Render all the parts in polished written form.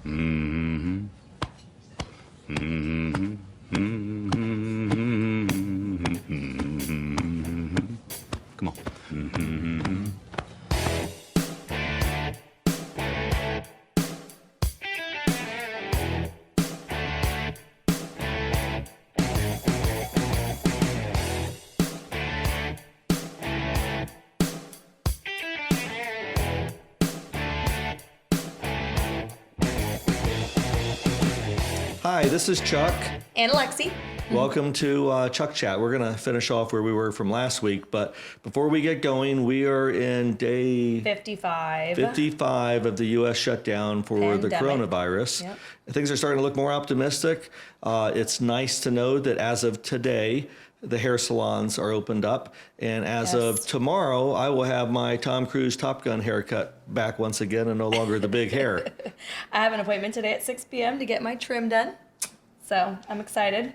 Mm-hmm. Mm-hmm. Mm-hmm. Come on. Mm-hmm. Hi, this is Chuck. And Alexie. Welcome to Chuck Chat. We're going to finish off where we were from last week, but before we get going, we are in day 55 of the U.S. shutdown for the coronavirus. Yep. Things are starting to look more optimistic. It's nice to know that as of today, the hair salons are opened up, and as of tomorrow, I will have my Tom Cruise Top Gun haircut back once again and no longer the big hair. I have an appointment today at 6 p.m. to get my trim done, so I'm excited.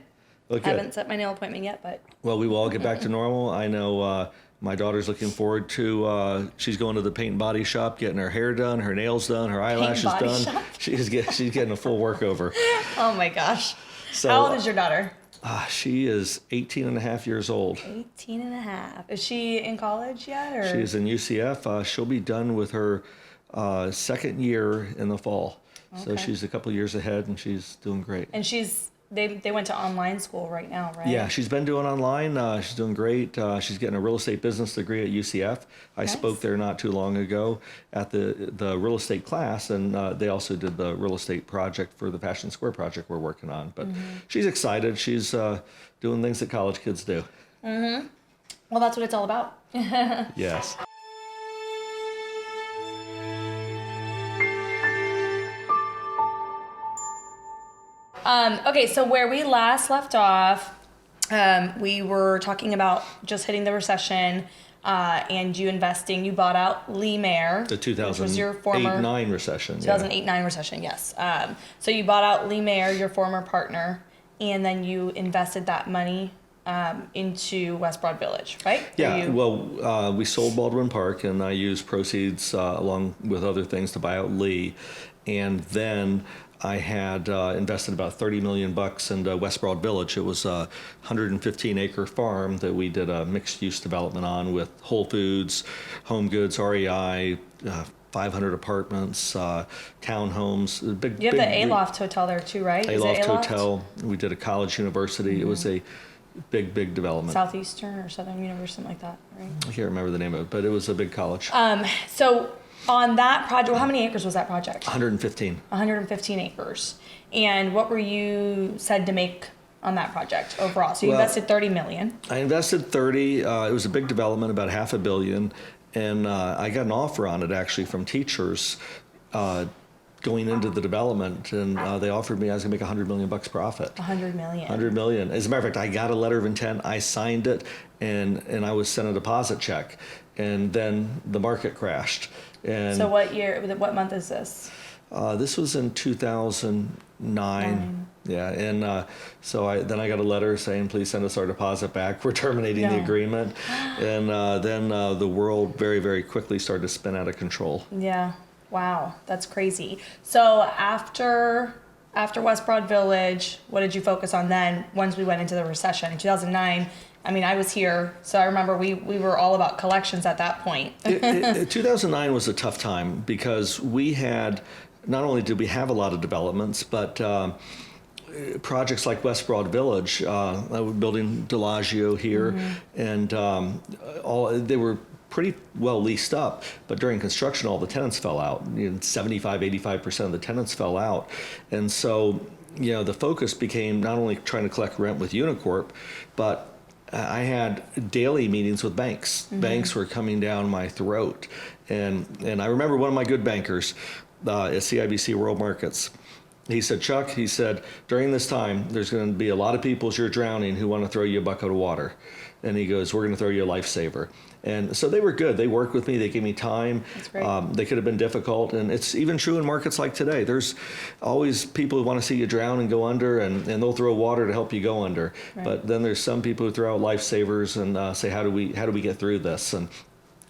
Okay. Haven't set my nail appointment yet, but... Well, we will all get back to normal. I know my daughter's looking forward to, she's going to the paint and body shop, getting her hair done, her nails done, her eyelashes done. Shop? She's getting a full workover. Oh my gosh. So, how old is your daughter? She is 18 and a half years old. 18 and a half. Is she in college yet? Or? She's in UCF. She'll be done with her second year in the fall. Okay. So she's a couple years ahead, and she's doing great. And they went to online school right now, right? Yeah, she's been doing online. She's doing great. She's getting a real estate business degree at UCF. I spoke there not too long ago at the real estate class, and they also did the real estate project for the Fashion Square project we're working on. But she's excited. She's doing things that college kids do. Mm-hmm. Well, that's what it's all about. Yes. Okay, so where we last left off, we were talking about just hitting the recession and you investing. You bought out Lee Mayer. The 2008-9 recession. 2008-9 recession, yes. So you bought out Lee Mayer, your former partner, and then you invested that money into West Broad Village, right? Yeah, we sold Baldwin Park, and I used proceeds along with other things to buy out Lee. And then I had invested about $30 million into West Broad Village. It was a 115-acre farm that we did a mixed-use development on with Whole Foods, Home Goods, REI, 500 apartments, townhomes. You have the Aloft Hotel there too, right? Aloft Hotel. We did a college university. Mm-hmm. It was a big development. Southeastern or Southern University, something like that, right? I can't remember the name of it, but it was a big college. So on that project, how many acres was that project? 115. 115 acres. And what were you said to make on that project overall? So you invested $30 million. I invested 30. It was a big development, about $500 million. And I got an offer on it actually from teachers going into the development, and they offered me I was going to make $100 million profit. $100 million. $100 million. As a matter of fact, I got a letter of intent. I signed it, and I was sent a deposit check, and then the market crashed. And so what year? What month is this? This was in 2009. Yeah, and so then I got a letter saying, please send us our deposit back. We're terminating the agreement. And then the world very, very quickly started to spin out of control. Yeah. Wow, that's crazy. So after West Broad Village, what did you focus on then once we went into the recession in 2009? I mean, I was here, so I remember we were all about collections at that point. 2009 was a tough time because we had, not only did we have a lot of developments, but projects like West Broad Village, building Delagio here, and they were pretty well leased up, but during construction, all the tenants fell out. 75-85% of the tenants fell out. And so, the focus became not only trying to collect rent with Unicorp, but I had daily meetings with banks. Mm-hmm. Banks were coming down my throat. And I remember one of my good bankers at CIBC World Markets. He said, Chuck, during this time, there's going to be a lot of people as you're drowning who want to throw you a bucket of water. And he goes, we're going to throw you a lifesaver. And so they were good. They worked with me. They gave me time. That's great. They could have been difficult. And it's even true in markets like today. There's always people who want to see you drown and go under, and they'll throw water to help you go under. Right. But then there's some people who throw out lifesavers and say, how do we get through this? And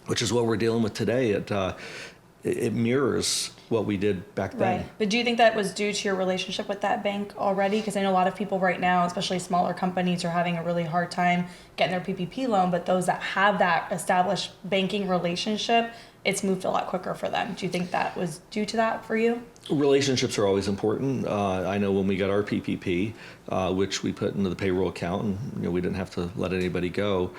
which is what we're dealing with today. It mirrors what we did back then. Right. But do you think that was due to your relationship with that bank already? Because I know a lot of people right now, especially smaller companies, are having a really hard time getting their PPP loan. But those that have that established banking relationship, it's moved a lot quicker for them. Do you think that was due to that for you? Relationships are always important. I know when we got our PPP, which we put into the payroll account, and we didn't have to let anybody go.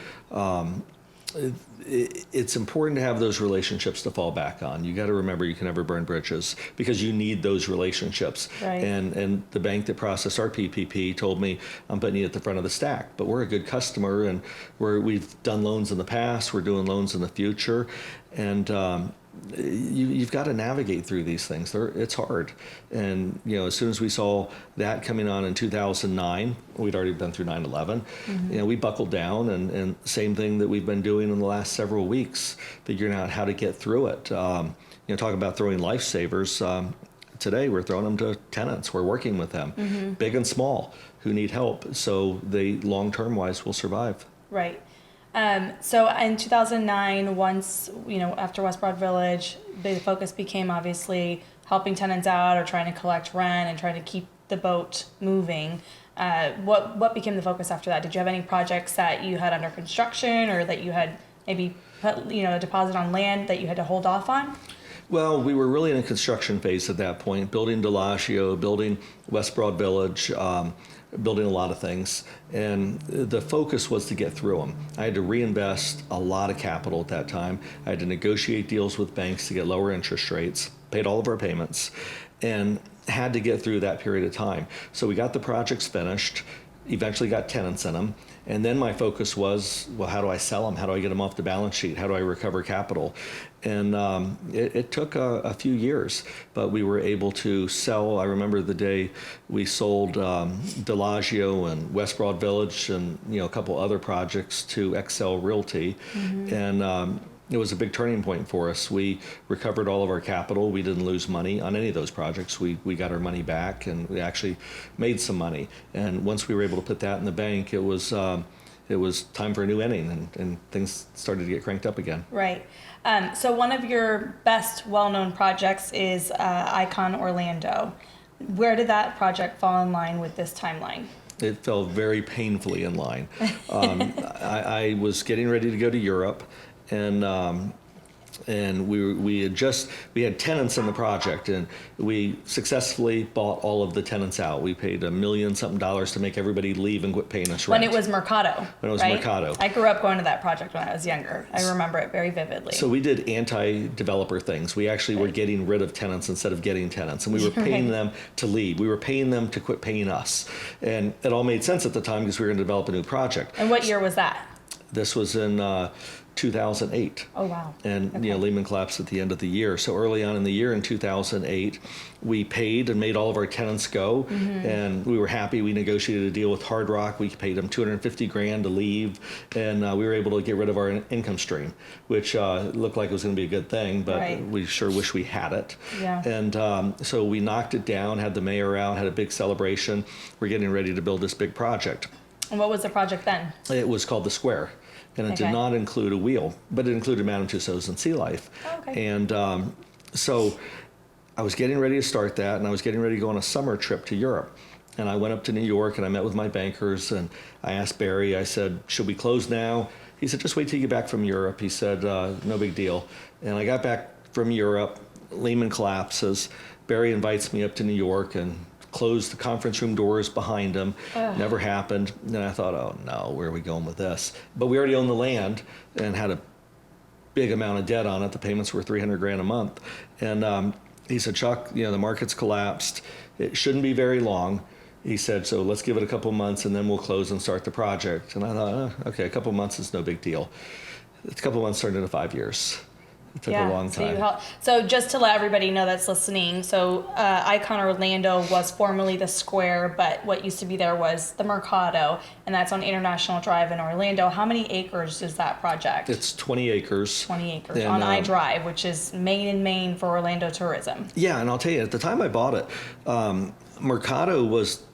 It's important to have those relationships to fall back on. You got to remember you can never burn bridges because you need those relationships. Right. And the bank that processed our PPP told me, I'm putting you at the front of the stack, but we're a good customer and we've done loans in the past, we're doing loans in the future, and you've got to navigate through these things. It's hard. And as soon as we saw that coming on in 2009, we'd already been through 9/11. We buckled down, and same thing that we've been doing in the last several weeks, figuring out how to get through it. Talk about throwing lifesavers. Today we're throwing them to tenants. We're working with them, big and small, who need help, so they long-term wise will survive. Right. So in 2009, once, after West Broad Village, the focus became obviously helping tenants out or trying to collect rent and trying to keep the boat moving. What became the focus after that? Did you have any projects that you had under construction or that you had maybe put, a deposit on land that you had to hold off on? Well, we were really in a construction phase at that point, building Delagio, building West Broad Village, building a lot of things, and the focus was to get through them. I had to reinvest a lot of capital at that time. I had to negotiate deals with banks to get lower interest rates, paid all of our payments, and had to get through that period of time. So we got the projects finished, eventually got tenants in them, and then my focus was, well, how do I sell them? How do I get them off the balance sheet? How do I recover capital? And it took a few years, but we were able to sell. I remember the day we sold Delagio and West Broad Village and a couple other projects to Excel Realty, and it was a big turning point for us. We recovered all of our capital. We didn't lose money on any of those projects. We got our money back, and we actually made some money. And once we were able to put that in the bank, it was time for a new inning, and things started to get cranked up again. Right. So one of your best well-known projects is Icon Orlando. Where did that project fall in line with this timeline? It fell very painfully in line. I was getting ready to go to Europe, and we had tenants in the project, and we successfully bought all of the tenants out. We paid $1 million something to make everybody leave and quit paying us rent. When it was Mercado. When it was right? Mercado. I grew up going to that project when I was younger. I remember it very vividly. So we did anti-developer things. We actually were getting rid of tenants instead of getting tenants, and we were paying them to leave. We were paying them to quit paying us, and it all made sense at the time because we were going to develop a new project. And what year was that? This was in 2008. Oh, wow. And okay. Lehman collapsed at the end of the year. So early on in the year in 2008, we paid and made all of our tenants go, and we were happy. We negotiated a deal with Hard Rock. We paid them $250,000 to leave, and we were able to get rid of our income stream, which looked like it was going to be a good thing, but right. we sure wish we had it. Yeah. And so we knocked it down, had the mayor out, had a big celebration. We're getting ready to build this big project. And what was the project then? It was called the Square. And it did not include a wheel, but it included Madame Tussauds and Sea Life. Oh, okay. And so I was getting ready to start that, and I was getting ready to go on a summer trip to Europe. And I went up to New York, and I met with my bankers, and I asked Barry, I said, should we close now? He said, just wait till you get back from Europe. He said, no big deal. And I got back from Europe, Lehman collapses. Barry invites me up to New York, and closed the conference room doors behind him. Never happened. And then I thought, oh no, where are we going with this? But we already owned the land and had a big amount of debt on it. The payments were $300,000 a month. And he said, Chuck, the market's collapsed. It shouldn't be very long. He said, so let's give it a couple months and then we'll close and start the project. And I thought, okay, a couple months is no big deal. A couple months turned into 5 years. It took a long time. So just to let everybody know that's listening, so Icon Orlando was formerly the Square, but what used to be there was the Mercado, and that's on International Drive in Orlando. How many acres is that project? It's 20 acres. 20 acres and, on I-Drive, which is main and main for Orlando tourism. Yeah, and I'll tell you, at the time I bought it, Mercado was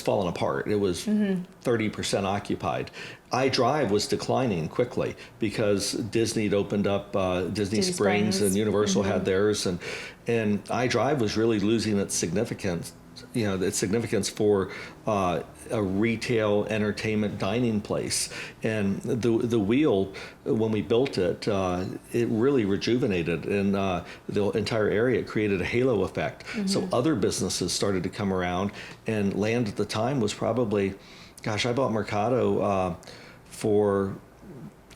falling apart. It was 30% occupied. I-Drive was declining quickly because Disney had opened up Disney Springs and Universal had theirs, and iDrive was really losing its significance. Its significance for a retail entertainment dining place. And the wheel, when we built it, it really rejuvenated in the entire area. It created a halo effect. So other businesses started to come around, and land at the time was probably, gosh, I bought Mercado for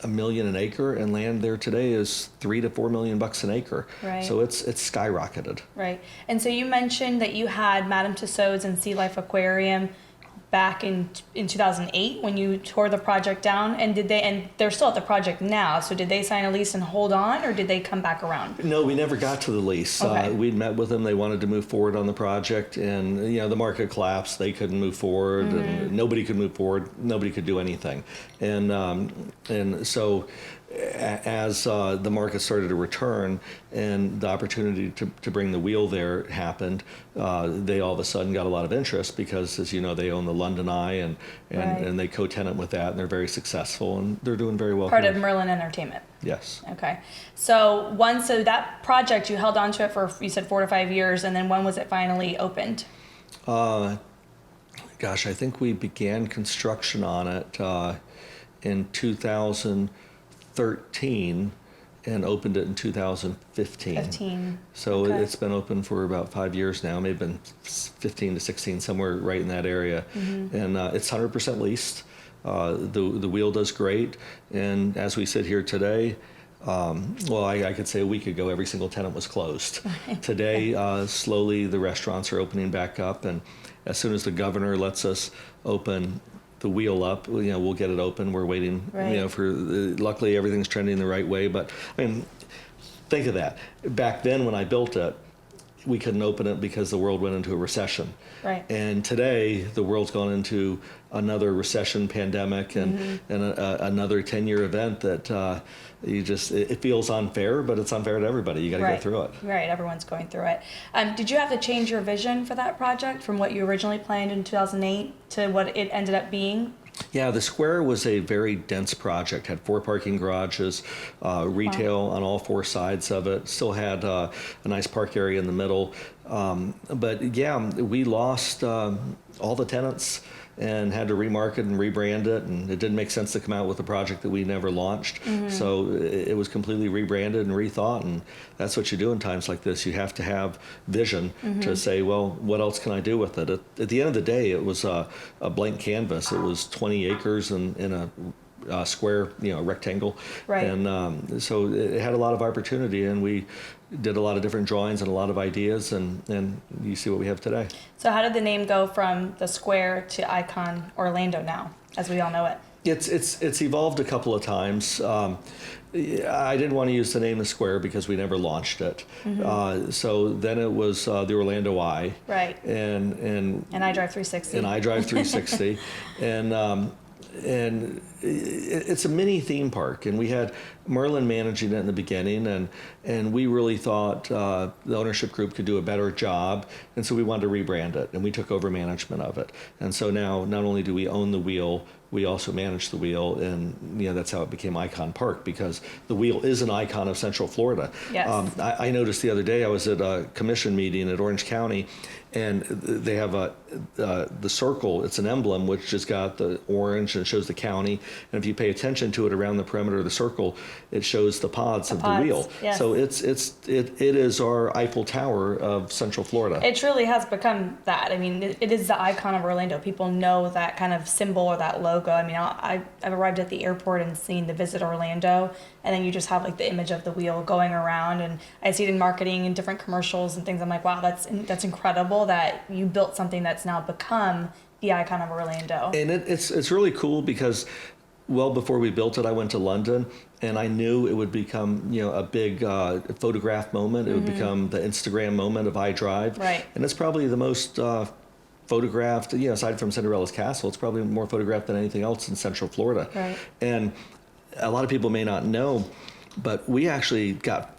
$1 million an acre, and land there today is $3 to $4 million an acre. Right. So it's skyrocketed. Right. And so you mentioned that you had Madame Tussauds and Sea Life Aquarium back in 2008 when you tore the project down, and they're still at the project now, so did they sign a lease and hold on, or did they come back around? No, we never got to the lease. Okay. We'd met with them. They wanted to move forward on the project, and the market collapsed. They couldn't move forward, and nobody could move forward. Nobody could do anything, and so as the market started to return and the opportunity to bring the wheel there happened, they all of a sudden got a lot of interest because, as you know, they own the London Eye, and Right. and they co-tenant with that, and they're very successful, and they're doing very well. Part here. of Merlin Entertainment. Yes. Okay. So that project, you held on to it for, you said 4 to 5 years, and then when was it finally opened? Gosh, I think we began construction on it in 2013 and opened it in 2015. 15. So Okay. it's been open for about 5 years now, maybe been 15 to 16, somewhere right in that area. And it's 100% leased. The wheel does great. And as we sit here today, I could say a week ago, every single tenant was closed. Today, slowly the restaurants are opening back up. And as soon as the governor lets us open the wheel up, we'll get it open. We're waiting, Right. luckily everything's trending the right way. But I mean, think of that. Back then when I built it, we couldn't open it because the world went into a recession. Right. And today the world's gone into another recession, pandemic, and another 10-year event that it feels unfair, but it's unfair to everybody. You got to Right. go through it. Right, everyone's going through it. Did you have to change your vision for that project from what you originally planned in 2008 to what it ended up being? Yeah, the square was a very dense project. Had 4 parking garages, retail on all 4 sides of it. Still had a nice park area in the middle. But yeah, we lost all the tenants and had to remarket and rebrand it, and it didn't make sense to come out with a project that we never launched. So it was completely rebranded and rethought, and that's what you do in times like this. You have to have vision to say, well, what else can I do with it? At the end of the day, it was a blank canvas. It was 20 acres in a square, rectangle. Right. And so it had a lot of opportunity, and we did a lot of different drawings and a lot of ideas, and you see what we have today. So how did the name go from the square to Icon Orlando now, as we all know it? It's evolved a couple of times. I didn't want to use the name The Square because we never launched it. So then it was the Orlando Eye. Right. And iDrive 360. And iDrive 360. and it's a mini theme park, and we had Merlin managing it in the beginning, and we really thought the ownership group could do a better job, and so we wanted to rebrand it, and we took over management of it. And so now not only do we own the wheel, we also manage the wheel, and that's how it became Icon Park, because the wheel is an icon of Central Florida. Yes. I noticed the other day, I was at a commission meeting at Orange County, and they have the circle. It's an emblem which has got the orange and shows the county. And if you pay attention to it around the perimeter of the circle, it shows the pods of the wheel. Yes. So it is our Eiffel Tower of Central Florida. It truly has become that. I mean, it is the icon of Orlando. People know that kind of symbol or that logo. I mean, I've arrived at the airport and seen the Visit Orlando, and then you just have like the image of the wheel going around, and I see it in marketing and different commercials and things. I'm like, wow, that's incredible that you built something that's now become the icon of Orlando. And it's really cool because well before we built it, I went to London, and I knew it would become a big photograph moment. It would become the Instagram moment of iDrive. Right. And it's probably the most photographed, aside from Cinderella's Castle, it's probably more photographed than anything else in Central Florida. Right. And a lot of people may not know, but we actually got,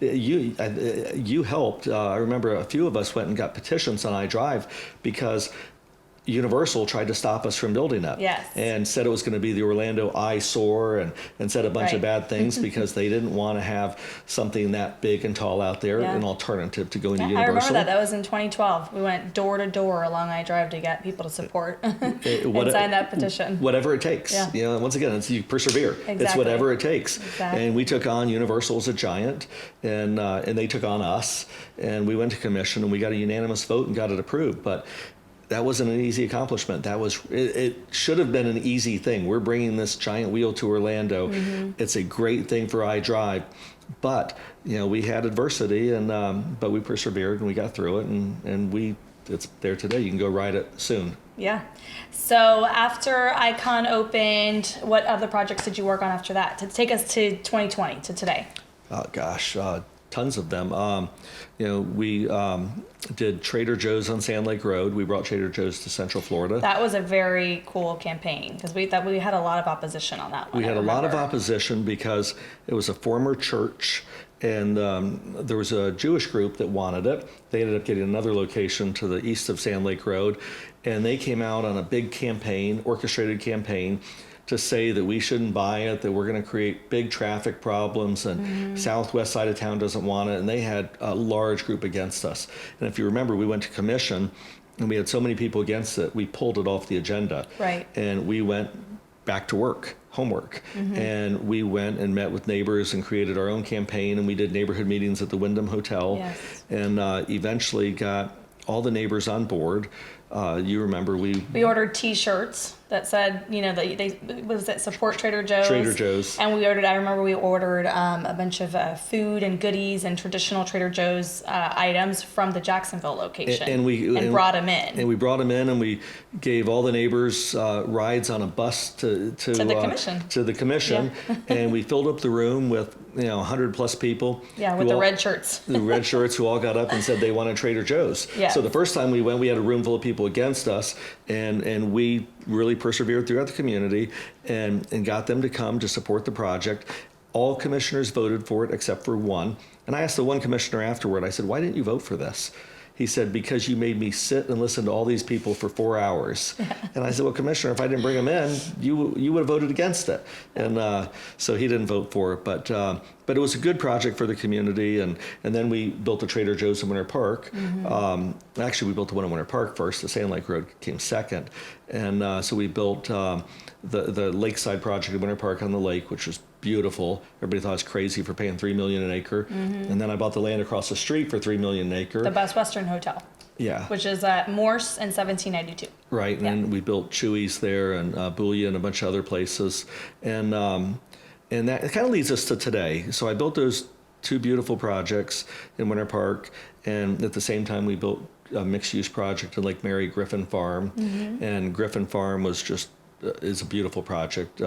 you helped. I remember a few of us went and got petitions on iDrive because Universal tried to stop us from building it. Yes. And said it was going to be the Orlando eyesore and said a bunch of bad things because they didn't want to have something that big and tall out there, an alternative to going to Universal. I remember that. That was in 2012. We went door to door along I-Drive to get people to support and sign that petition. Whatever it takes. Yeah. You know, once again, it's you persevere. Exactly. It's whatever it takes. Exactly. And we took on Universal as a giant, and they took on us, and we went to commission, and we got a unanimous vote and got it approved. But that wasn't an easy accomplishment. It should have been an easy thing. We're bringing this giant wheel to Orlando. It's a great thing for iDrive, but we had adversity, and but we persevered and we got through it, and it's there today. You can go ride it soon. Yeah. So after Icon opened, what other projects did you work on after that to take us to 2020 to today? Oh gosh, tons of them. We did Trader Joe's on Sand Lake Road. We brought Trader Joe's to Central Florida. That was a very cool campaign because we had a lot of opposition on that one. We had a lot of opposition because it was a former church, and there was a Jewish group that wanted it. They ended up getting another location to the east of Sand Lake Road, and they came out on a big campaign, orchestrated campaign, to say that we shouldn't buy it, that we're going to create big traffic problems, and southwest side of town doesn't want it, and they had a large group against us. And if you remember, we went to commission, and we had so many people against it, we pulled it off the agenda. Right. And we went back to work, homework, and we went and met with neighbors and created our own campaign, and we did neighborhood meetings at the Wyndham Hotel, and eventually got all the neighbors on board. You remember we ordered T-shirts that said, they was it support Trader Joe's. Trader Joe's. And I remember we ordered a bunch of food and goodies and traditional Trader Joe's items from the Jacksonville location, and brought them in. And we brought them in, and we gave all the neighbors rides on a bus to the commission. To the commission, and we filled up the room with 100 plus people. Yeah, with the red shirts. The red shirts who all got up and said they wanted Trader Joe's. Yeah. So the first time we went, we had a room full of people against us, and we really persevered throughout the community and got them to come to support the project. All commissioners voted for it except for one. And I asked the one commissioner afterward, I said, why didn't you vote for this? He said, because you made me sit and listen to all these people for 4 hours. And I said, well, Commissioner, if I didn't bring them in, you would have voted against it. And so he didn't vote for it. But it was a good project for the community. And then we built the Trader Joe's in Winter Park. Actually, we built the one in Winter Park first. The Sand Lake Road came second. And so we built the Lakeside project in Winter Park on the lake, which was beautiful. Everybody thought it was crazy for paying $3 million an acre. And then I bought the land across the street for $3 million an acre. The Best Western Hotel. Yeah. Which is at Morse and 1792. Right. And then we built Chewy's there and Boolia and a bunch of other places. And that it kind of leads us to today. So I built those two beautiful projects in Winter Park. And at the same time, we built a mixed-use project in Lake Mary, Griffin Farm. And Griffin Farm was just is a beautiful project.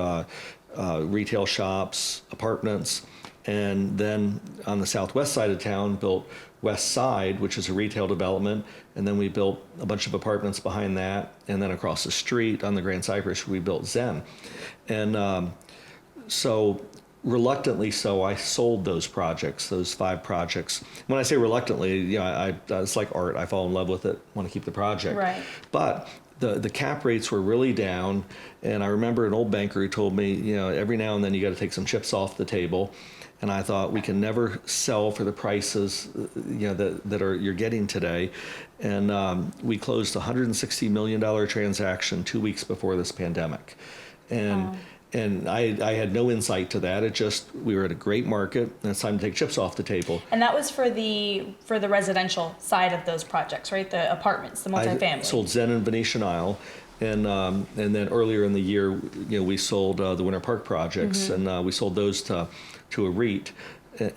Retail shops, apartments, and then on the southwest side of town built West Side, which is a retail development, and then we built a bunch of apartments behind that, and then across the street on the Grand Cypress we built Zen. And so reluctantly so, I sold those projects, those 5 projects. When I say reluctantly, it's like art. I fall in love with it, want to keep the project. Right. But the cap rates were really down, and I remember an old banker who told me, every now and then you got to take some chips off the table. And I thought, we can never sell for the prices that you're getting today. And we closed a $160 million transaction 2 weeks before this pandemic. And I had no insight to that. We were at a great market, and it's time to take chips off the table. And that was for the residential side of those projects, right? The apartments, the multifamily. I sold Zen and Venetian Isle, and then earlier in the year, we sold the Winter Park projects, and we sold those to a REIT,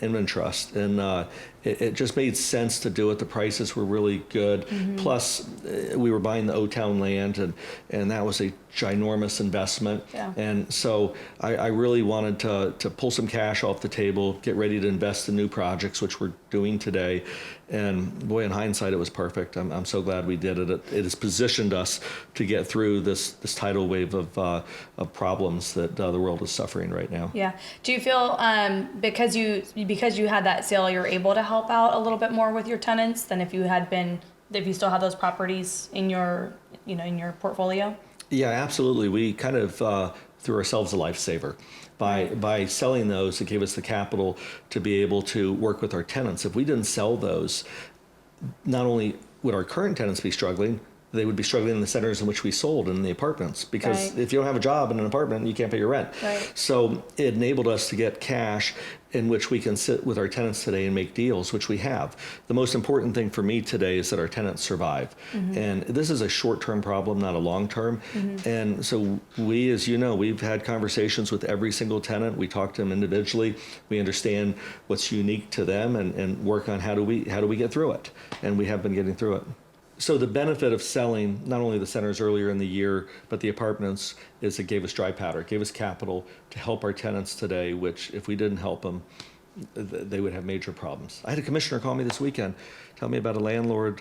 Inman Trust, and it just made sense to do it. The prices were really good. Plus, we were buying the O-Town land, and that was a ginormous investment. Yeah. And so I really wanted to pull some cash off the table, get ready to invest in new projects, which we're doing today. And boy, in hindsight, it was perfect. I'm so glad we did it. It has positioned us to get through this tidal wave of problems that the world is suffering right now. Yeah. Do you feel because you had that sale, you're able to help out a little bit more with your tenants than if you still had those properties in your in your portfolio? Yeah, absolutely. We kind of threw ourselves a lifesaver. By selling those, it gave us the capital to be able to work with our tenants. If we didn't sell those, not only would our current tenants be struggling, they would be struggling in the centers in which we sold and in the apartments, because Right. if you don't have a job in an apartment, you can't pay your rent. Right. So it enabled us to get cash in which we can sit with our tenants today and make deals, which we have. The most important thing for me today is that our tenants survive. And this is a short-term problem, not a long-term. And so we, as you know, we've had conversations with every single tenant. We talk to them individually. We understand what's unique to them and work on how do we get through it. And we have been getting through it. So the benefit of selling not only the centers earlier in the year, but the apartments, is it gave us dry powder, it gave us capital to help our tenants today, which if we didn't help them, they would have major problems. I had a commissioner call me this weekend, tell me about a landlord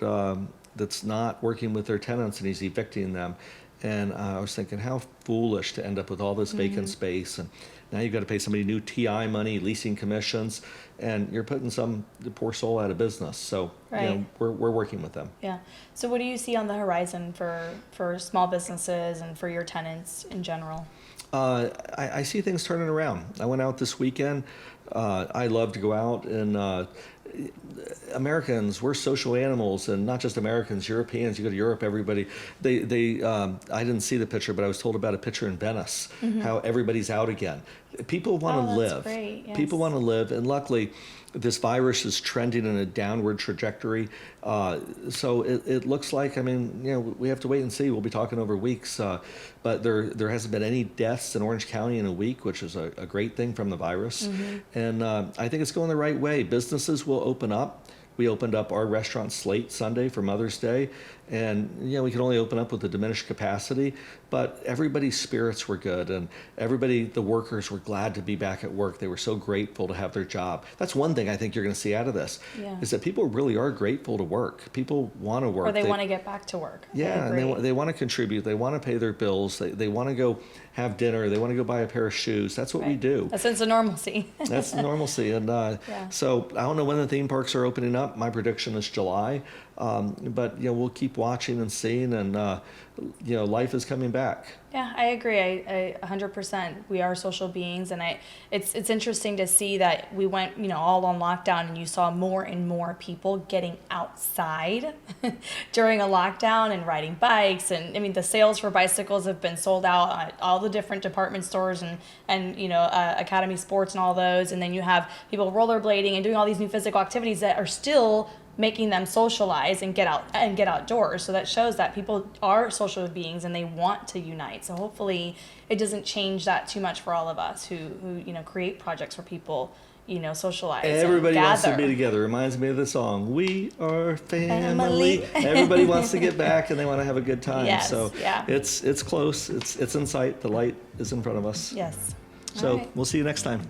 that's not working with their tenants and he's evicting them. And I was thinking, how foolish to end up with all this vacant space. And now you've got to pay somebody new TI money, leasing commissions, and you're putting the poor soul out of business. So Right. we're working with them. Yeah. So what do you see on the horizon for small businesses and for your tenants in general? I see things turning around. I went out this weekend. I love to go out and Americans, we're social animals, and not just Americans, Europeans. You go to Europe, everybody. I didn't see the picture, but I was told about a picture in Venice, how everybody's out again. People want to that's live. great, yes. People want to live, and luckily, this virus is trending in a downward trajectory. So it looks like, we have to wait and see. We'll be talking over weeks, but there hasn't been any deaths in Orange County in a week, which is a great thing from the virus. And I think it's going the right way. Businesses will open up. We opened up our restaurant Slate Sunday for Mother's Day, and we could only open up with a diminished capacity, but everybody's spirits were good, and the workers were glad to be back at work. They were so grateful to have their job. That's one thing I think you're going to see out of this, is that people really are grateful to work. People want to work. Or they want to get back to work. Yeah, and they want to contribute. They want to pay their bills. They want to go have dinner. They want to go buy a pair of shoes. That's what we do. A sense of normalcy. That's normalcy. And so I don't know when the theme parks are opening up. My prediction is July. But we'll keep watching and seeing, and life is coming back. Yeah, I agree. I 100%. We are social beings, and it's interesting to see that we went all on lockdown, and you saw more and more people getting outside during a lockdown and riding bikes, and the sales for bicycles have been sold out at all the different department stores and Academy Sports and all those, and then you have people rollerblading and doing all these new physical activities that are still making them socialize and get outdoors. So that shows that people are social beings and they want to unite. So hopefully it doesn't change that too much for all of us who create projects where people socialize. Everybody and wants to gather. be together. Reminds me of the song, "We Are Family." Everybody wants to get back and they want to have a good time. Yes, so yeah. it's close. It's in sight. The light is in front of us. Yes. So All right. we'll see you next time.